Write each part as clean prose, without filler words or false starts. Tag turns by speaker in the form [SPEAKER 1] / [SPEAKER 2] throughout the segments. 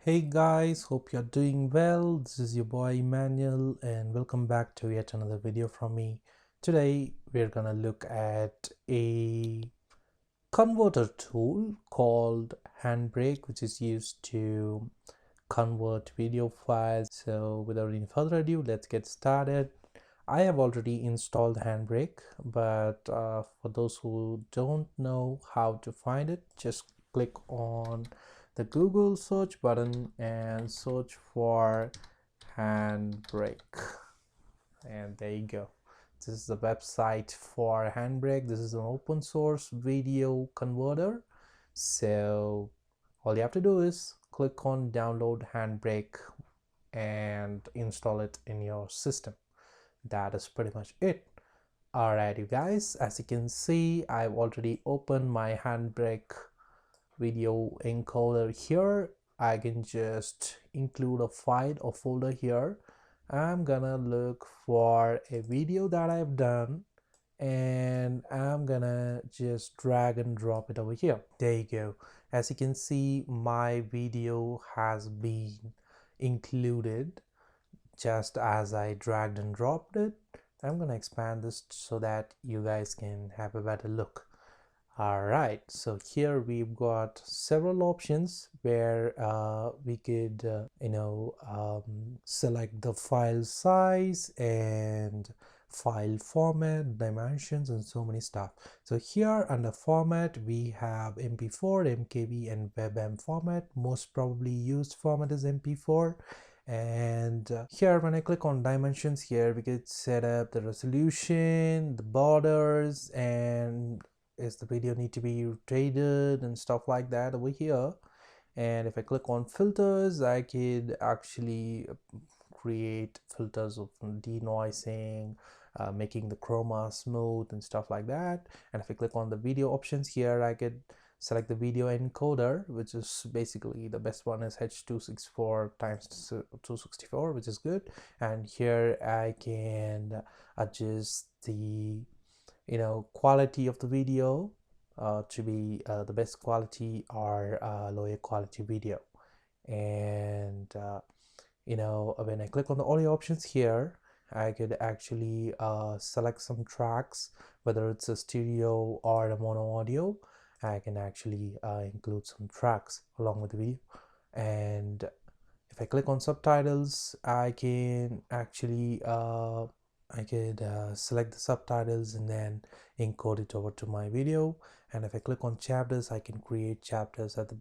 [SPEAKER 1] Hey guys, hope you're doing well. This is your boy Emmanuel and welcome back to yet another video from me. Today we're gonna look at a converter tool called Handbrake, which is used to convert video files. So without any further ado, let's get started. I have already installed Handbrake, but for those who don't know how to find it, just click on the Google search button and search for Handbrake, and there you go. This is the website for Handbrake. This is an open source video converter. So all you have to do is click on download Handbrake and install it in your system. That is pretty much it. Alright, you guys, as you can see, I've already opened my Handbrake video encoder here. I can just include a file or folder here. I'm gonna look for a video that I've done and I'm gonna just drag and drop it over here. There you go. As you can see, my video has been included just as I dragged and dropped it. I'm gonna expand this so that you guys can have a better look. Alright, so here we've got several options where we could select the file size and file format, dimensions, and so many stuff. So here under format we have MP4, MKV, and WebM format. Most probably used format is MP4. And here when I click on dimensions, here we could set up the resolution, the borders, and is the video need to be rotated and stuff like that over here. And if I click on filters, I could actually create filters of denoising, making the chroma smooth and stuff like that. And if I click on the video options here, I could select the video encoder, which is basically the best one is H264 times 264, which is good. And here I can adjust the quality of the video to be the best quality or lower quality video. And when I click on the audio options here, I could actually select some tracks, whether it's a stereo or a mono audio. I can actually include some tracks along with the video. And if I click on subtitles, I can actually I could select the subtitles and then encode it over to my video. And if I click on chapters, I can create chapters at the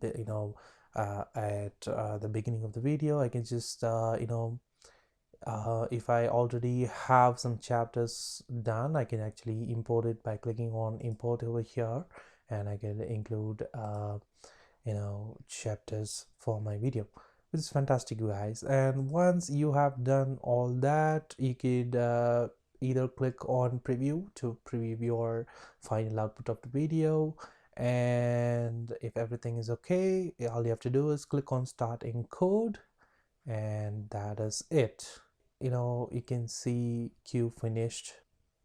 [SPEAKER 1] the beginning of the video. I can just if I already have some chapters done, I can actually import it by clicking on import over here, and I can include chapters for my video, which is fantastic, guys. And once you have done all that, you could either click on preview to preview your final output of the video, and if everything is okay, all you have to do is click on start encode, and that is it. You can see queue finished.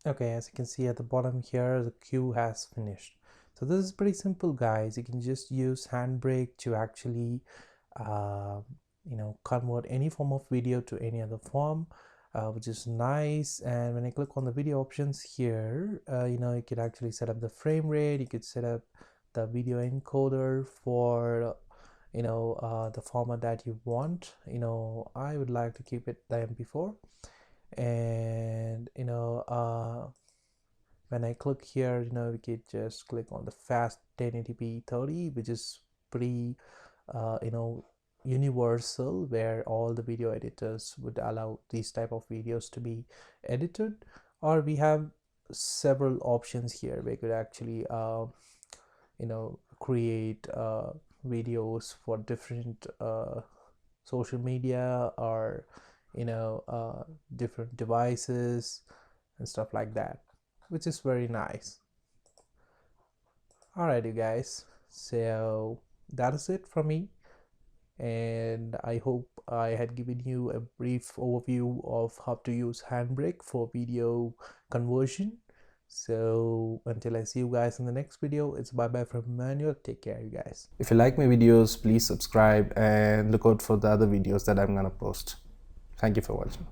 [SPEAKER 1] Okay, as you can see at the bottom here, the queue has finished. So this is pretty simple, guys. You can just use Handbrake to actually convert any form of video to any other form, which is nice. And when I click on the video options here, you could actually set up the frame rate. You could set up the video encoder for the format that you want. I would like to keep it the MP4. And when I click here, we could just click on the fast 1080p 30, which is pretty universal, where all the video editors would allow these type of videos to be edited. Or we have several options here. We could actually create videos for different social media or different devices and stuff like that, which is very nice. Alright, you guys, so that is it from me, and I hope I had given you a brief overview of how to use Handbrake for video conversion. So until I see you guys in the next video, it's bye bye from Emmanuel. Take care, you guys. If you like my videos, please subscribe and look out for the other videos that I'm gonna post. Thank you for watching.